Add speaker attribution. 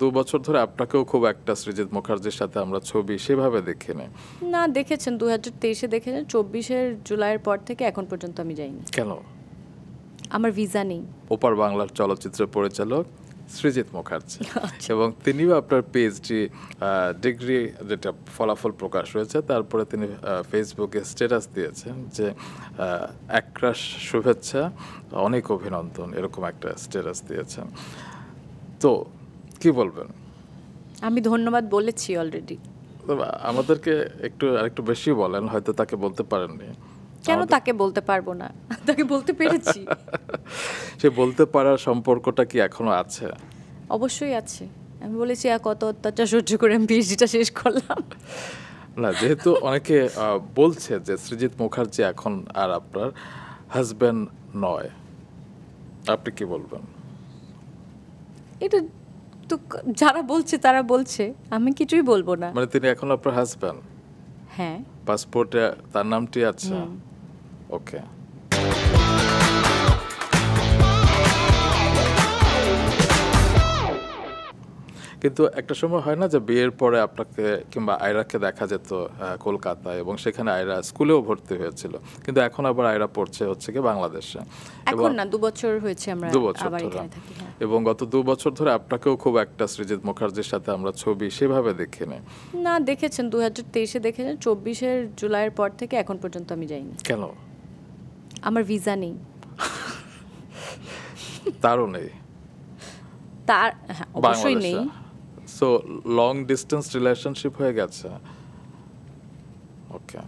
Speaker 1: 2 বছর ধরে আপনাকেও খুব একটা সৃজিত মুখার্জির সাথে আমরা ছবি সেভাবে দেখিনি।
Speaker 2: না, দেখেছেন 2023-এ দেখেছেন, 24-এর জুলাইয়ের পর থেকে এখন পর্যন্ত আমি যাইনি।
Speaker 1: কেন?
Speaker 2: আমার ভিসা নেই।
Speaker 1: ওপার বাংলার চলচ্চিত্র পরিচালক সৃজিত মুখার্জি এবং তিনিও আপনার পিএইচডি ডিগ্রি যেটা ফলাফল প্রকাশ হয়েছে তারপরে তিনি ফেসবুকে স্ট্যাটাস দিয়েছেন যে একরাশ শুভেচ্ছা, অনেক অভিনন্দন, এরকম একটা স্ট্যাটাস দিয়েছেন। তো কি বলবেন?
Speaker 2: আমি ধন্যবাদ বলেছি অলরেডি।
Speaker 1: আমাদেরকে আরেকটু বেশি বলেন, হয়তো তাকে বলতে পারেননি।
Speaker 2: কেন তাকে বলতে পারবো না? তাকে বলতে পেরেছি।
Speaker 1: সে বলতে পারার সম্পর্কটা কি এখনো আছে?
Speaker 2: অবশ্যই আছে। আমি বলেছি কত অত্যাচার সহ্য করে আমি পিএইচডিটা শেষ করলাম।
Speaker 1: না, যেহেতু অনেকে বলছে যে সৃজিত মুখার্জি এখন আর আপনার হাজবেন্ড নয়, আপনি কি বলবেন?
Speaker 2: এটা তো যারা বলছে তারা বলছে, আমি কিছুই বলবো না।
Speaker 1: মানে তিনি এখন আপনার হাজবেন্ড?
Speaker 2: হ্যাঁ।
Speaker 1: পাসপোর্টে তার নামটি আছে? ওকে। কিন্তু একটা সময় হয় না যে বিয়ের পরে আপনাকে কিংবা আয়রাকে দেখা যেত কলকাতায়, এবং সেখানে আয়রা স্কুলেও ভর্তি হয়েছিল, কিন্তু এখন আবার আয়রা পড়ছে হচ্ছে কি বাংলাদেশে।
Speaker 2: এখন না, 2 বছর হয়েছে আমরা আবার এখানে থাকি।
Speaker 1: এবং গত 2 বছর ধরে আপনাকেও খুব একটা সৃজিত মুখার্জির সাথে আমরা ছবি সেভাবে দেখিনি।
Speaker 2: না, দেখেছেন 2023-এ দেখেছেন, 24-এর জুলাইয়ের পর থেকে এখন পর্যন্ত আমি যাইনি।
Speaker 1: কেন?
Speaker 2: আমার ভিসা নেই।
Speaker 1: তারও নেই?
Speaker 2: তার অবশ্যই নেই।
Speaker 1: সো লং ডিস্টেন্স রিলেশনশিপ হয়ে গেছে। ওকে।